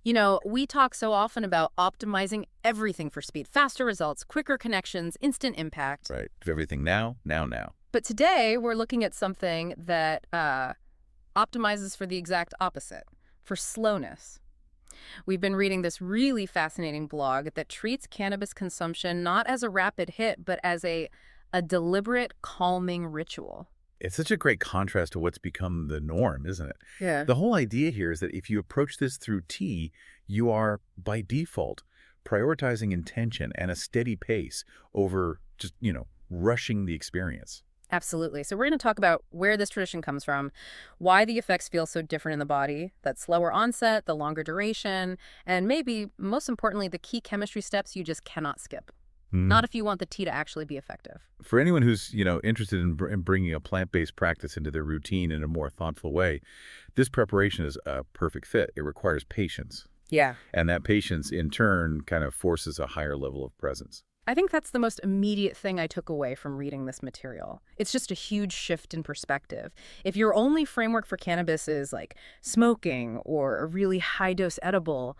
You know, we talk so often about optimizing everything for speed, faster results, quicker connections, instant impact. Right. Everything now, now, now. But today we're looking at something that optimizes for the exact opposite, for slowness. We've been reading this really fascinating blog that treats cannabis consumption not as a rapid hit, but as a deliberate calming ritual. It's such a great contrast to what's become the norm, isn't it? Yeah. The whole idea here is that if you approach this through tea, you are, by default, prioritizing intention and a steady pace over just, rushing the experience. Absolutely. So we're going to talk about where this tradition comes from, why the effects feel so different in the body, that slower onset, the longer duration, and maybe, most importantly, the key chemistry steps you just cannot skip. Mhm. Not if you want the tea to actually be effective. For anyone who's, interested in bringing a plant-based practice into their routine in a more thoughtful way, this preparation is a perfect fit. It requires patience. Yeah. And that patience, in turn, kind of forces a higher level of presence. I think that's the most immediate thing I took away from reading this material. It's just a huge shift in perspective. If your only framework for cannabis is like smoking or a really high-dose edible,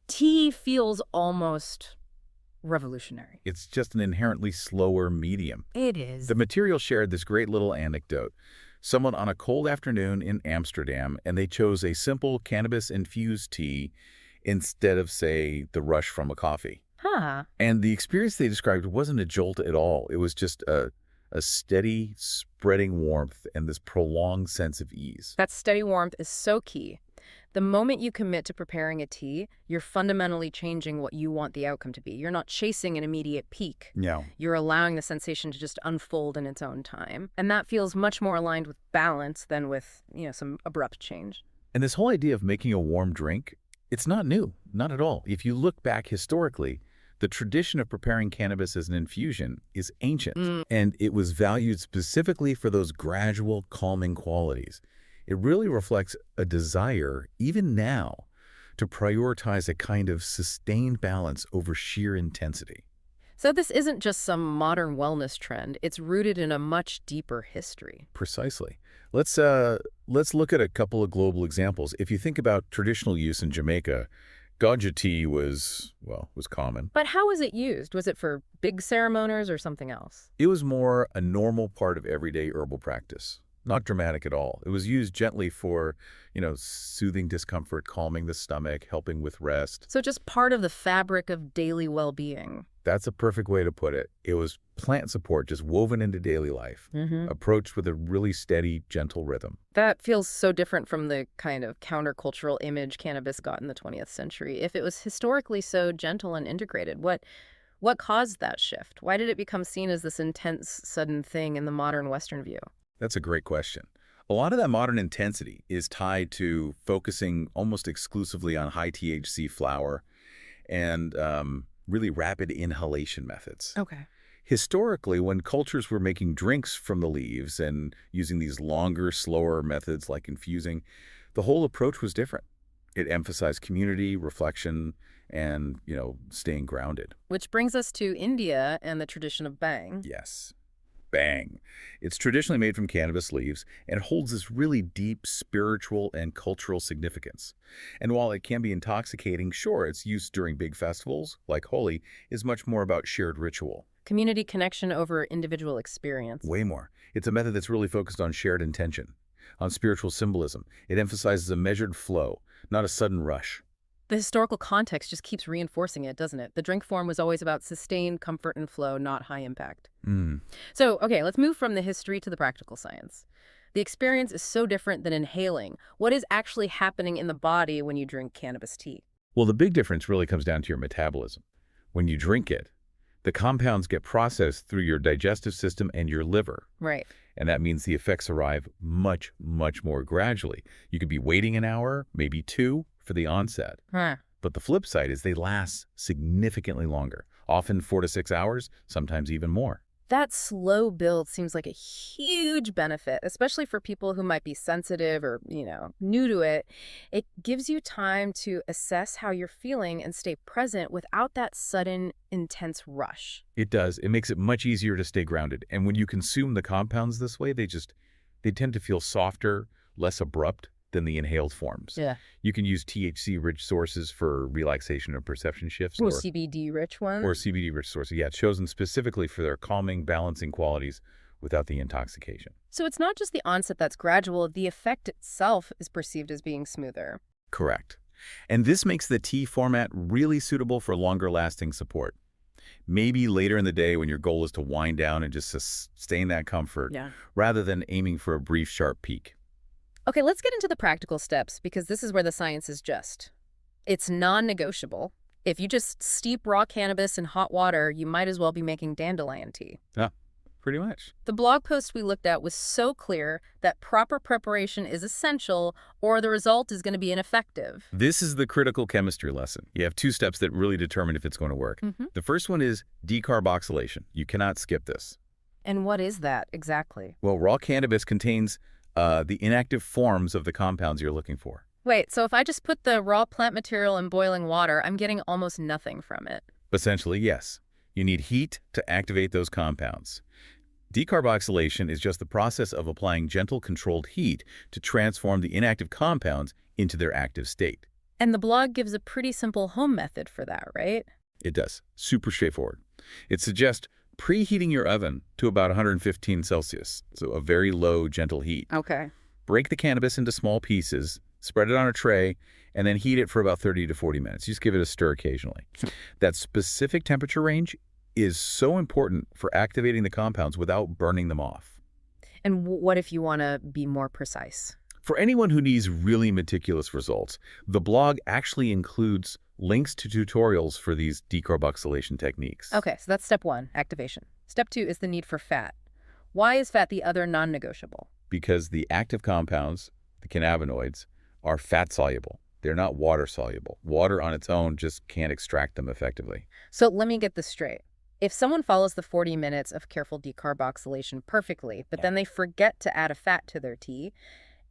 tea feels almost revolutionary. It's just an inherently slower medium. It is. The material shared this great little anecdote. Someone on a cold afternoon in Amsterdam, and they chose a simple cannabis-infused tea instead of, say, the rush from a coffee. Huh. And the experience they described wasn't a jolt at all. It was just a steady, spreading warmth and this prolonged sense of ease. That steady warmth is so key. The moment you commit to preparing a tea, you're fundamentally changing what you want the outcome to be. You're not chasing an immediate peak. Yeah. You're allowing the sensation to just unfold in its own time. And that feels much more aligned with balance than with, some abrupt change. And this whole idea of making a warm drink, it's not new, not at all. If you look back historically, the tradition of preparing cannabis as an infusion is ancient, and it was valued specifically for those gradual, calming qualities. It really reflects a desire, even now, to prioritize a kind of sustained balance over sheer intensity. So this isn't just some modern wellness trend. It's rooted in a much deeper history. Precisely. Let's look at a couple of global examples. If you think about traditional use in Jamaica, ganja tea was common. But how was it used? Was it for big ceremonies or something else? It was more a normal part of everyday herbal practice. Not dramatic at all. It was used gently for, soothing discomfort, calming the stomach, helping with rest. So just part of the fabric of daily well-being. That's a perfect way to put it. It was plant support just woven into daily life, approached with a really steady, gentle rhythm. That feels so different from the kind of countercultural image cannabis got in the 20th century. If it was historically so gentle and integrated, what caused that shift? Why did it become seen as this intense, sudden thing in the modern Western view? That's a great question. A lot of that modern intensity is tied to focusing almost exclusively on high THC flower and really rapid inhalation methods. Okay. Historically, when cultures were making drinks from the leaves and using these longer, slower methods like infusing, the whole approach was different. It emphasized community, reflection, and, staying grounded. Which brings us to India and the tradition of bang. Yes. Bang. It's traditionally made from cannabis leaves and holds this really deep spiritual and cultural significance. And while it can be intoxicating, sure, its use during big festivals, like Holi, is much more about shared ritual. Community connection over individual experience. Way more. It's a method that's really focused on shared intention, on spiritual symbolism. It emphasizes a measured flow, not a sudden rush. The historical context just keeps reinforcing it, doesn't it? The drink form was always about sustained comfort and flow, not high impact. So, okay, let's move from the history to the practical science. The experience is so different than inhaling. What is actually happening in the body when you drink cannabis tea? Well, the big difference really comes down to your metabolism. When you drink it, the compounds get processed through your digestive system and your liver. Right. And that means the effects arrive much, much more gradually. You could be waiting an hour, maybe two, for the onset. Huh. But the flip side is they last significantly longer, often 4 to 6 hours, sometimes even more. That slow build seems like a huge benefit, especially for people who might be sensitive or, new to it. It gives you time to assess how you're feeling and stay present without that sudden, intense rush. It does. It makes it much easier to stay grounded. And when you consume the compounds this way, they tend to feel softer, less abrupt, than the inhaled forms. Yeah. You can use THC-rich sources for relaxation and perception shifts, Or CBD-rich ones? or CBD-rich sources. Yeah, chosen specifically for their calming, balancing qualities without the intoxication. So it's not just the onset that's gradual, the effect itself is perceived as being smoother. Correct. And this makes the tea format really suitable for longer-lasting support. Maybe later in the day when your goal is to wind down and just sustain that comfort, Yeah. rather than aiming for a brief, sharp peak. Okay, let's get into the practical steps because this is where the science is just. It's non-negotiable. If you just steep raw cannabis in hot water, you might as well be making dandelion tea. Yeah, pretty much. The blog post we looked at was so clear that proper preparation is essential or the result is going to be ineffective. This is the critical chemistry lesson. You have two steps that really determine if it's going to work. The first one is decarboxylation. You cannot skip this. And what is that exactly? Well, raw cannabis contains the inactive forms of the compounds you're looking for. Wait, so if I just put the raw plant material in boiling water, I'm getting almost nothing from it. Essentially, yes. You need heat to activate those compounds. Decarboxylation is just the process of applying gentle, controlled heat to transform the inactive compounds into their active state. And the blog gives a pretty simple home method for that, right? It does. Super straightforward. It suggests preheating your oven to about 115 Celsius, so a very low, gentle heat. Okay. Break the cannabis into small pieces, spread it on a tray, and then heat it for about 30 to 40 minutes. Just give it a stir occasionally. That specific temperature range is so important for activating the compounds without burning them off. And what if you want to be more precise? For anyone who needs really meticulous results, the blog actually includes links to tutorials for these decarboxylation techniques. Okay, so that's step one, activation. Step two is the need for fat. Why is fat the other non-negotiable? Because the active compounds, the cannabinoids, are fat-soluble. They're not water-soluble. Water on its own just can't extract them effectively. So let me get this straight. If someone follows the 40 minutes of careful decarboxylation perfectly, but then they forget to add a fat to their tea,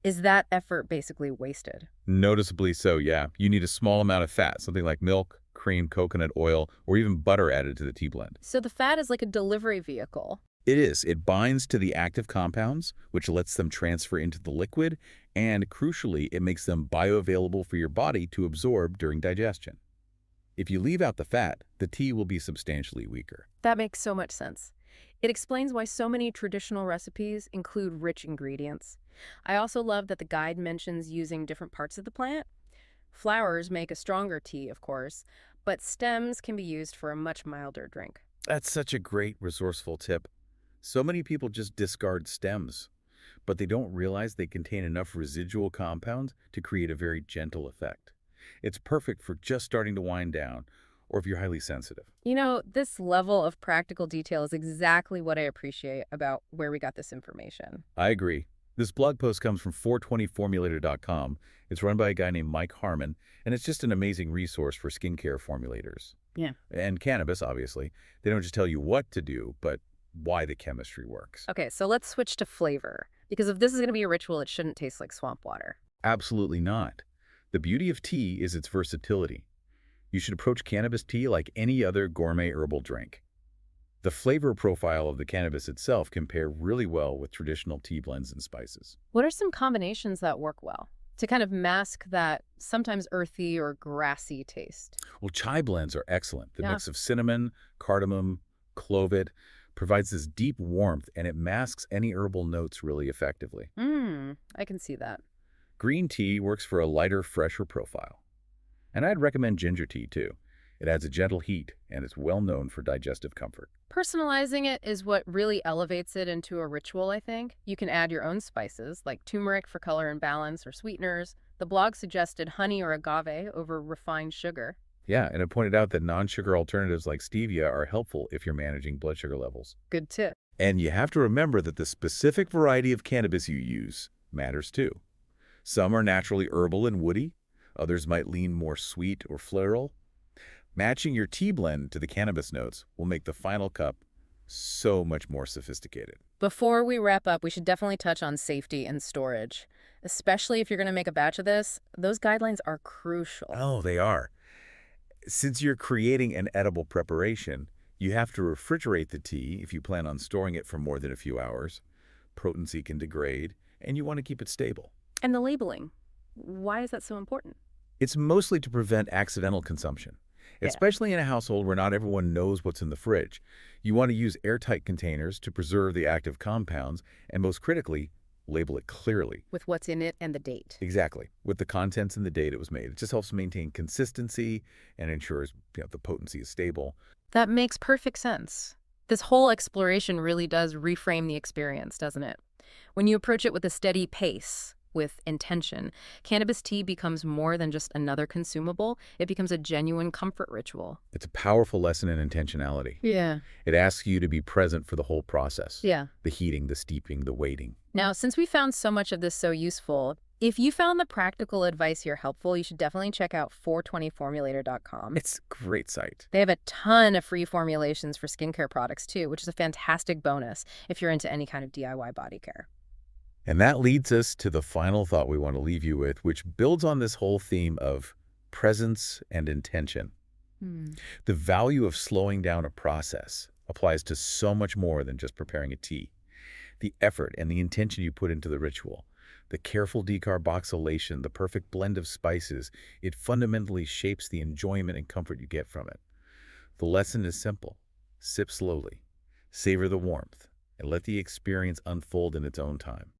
is that effort basically wasted? Noticeably so, yeah. You need a small amount of fat, something like milk, cream, coconut oil, or even butter added to the tea blend. So the fat is like a delivery vehicle. It is. It binds to the active compounds, which lets them transfer into the liquid, and crucially, it makes them bioavailable for your body to absorb during digestion. If you leave out the fat, the tea will be substantially weaker. That makes so much sense. It explains why so many traditional recipes include rich ingredients. I also love that the guide mentions using different parts of the plant. Flowers make a stronger tea, of course, but stems can be used for a much milder drink. That's such a great resourceful tip. So many people just discard stems, but they don't realize they contain enough residual compounds to create a very gentle effect. It's perfect for just starting to wind down, or if you're highly sensitive. You know, this level of practical detail is exactly what I appreciate about where we got this information. I agree. This blog post comes from 420formulator.com. It's run by a guy named Mike Harmon, and it's just an amazing resource for skincare formulators. Yeah. And cannabis, obviously. They don't just tell you what to do, but why the chemistry works. Okay, so let's switch to flavor. Because if this is going to be a ritual, it shouldn't taste like swamp water. Absolutely not. The beauty of tea is its versatility. You should approach cannabis tea like any other gourmet herbal drink. The flavor profile of the cannabis itself can pair really well with traditional tea blends and spices. What are some combinations that work well to kind of mask that sometimes earthy or grassy taste? Well, chai blends are excellent. The Yeah. mix of cinnamon, cardamom, clove provides this deep warmth, and it masks any herbal notes really effectively. I can see that. Green tea works for a lighter, fresher profile. And I'd recommend ginger tea, too. It adds a gentle heat, and it's well known for digestive comfort. Personalizing it is what really elevates it into a ritual, I think. You can add your own spices, like turmeric for color and balance or sweeteners. The blog suggested honey or agave over refined sugar. Yeah, and it pointed out that non-sugar alternatives like stevia are helpful if you're managing blood sugar levels. Good tip. And you have to remember that the specific variety of cannabis you use matters too. Some are naturally herbal and woody. Others might lean more sweet or floral. Matching your tea blend to the cannabis notes will make the final cup so much more sophisticated. Before we wrap up, we should definitely touch on safety and storage. Especially if you're going to make a batch of this, those guidelines are crucial. Oh, they are. Since you're creating an edible preparation, you have to refrigerate the tea if you plan on storing it for more than a few hours. Potency can degrade, and you want to keep it stable. And the labeling. Why is that so important? It's mostly to prevent accidental consumption, Yeah. especially in a household where not everyone knows what's in the fridge. You want to use airtight containers to preserve the active compounds, and most critically, label it clearly. With what's in it and the date. Exactly, with the contents and the date it was made. It just helps maintain consistency and ensures the potency is stable. That makes perfect sense. This whole exploration really does reframe the experience, doesn't it? When you approach it with a steady pace, with intention, cannabis tea becomes more than just another consumable. It becomes a genuine comfort ritual. It's a powerful lesson in intentionality. Yeah. It asks you to be present for the whole process. Yeah. The heating, the steeping, the waiting. Now, since we found so much of this so useful, if you found the practical advice here helpful, you should definitely check out 420formulator.com. It's a great site. They have a ton of free formulations for skincare products too, which is a fantastic bonus if you're into any kind of DIY body care. And that leads us to the final thought we want to leave you with, which builds on this whole theme of presence and intention. The value of slowing down a process applies to so much more than just preparing a tea. The effort and the intention you put into the ritual, the careful decarboxylation, the perfect blend of spices, it fundamentally shapes the enjoyment and comfort you get from it. The lesson is simple. Sip slowly, savor the warmth, and let the experience unfold in its own time.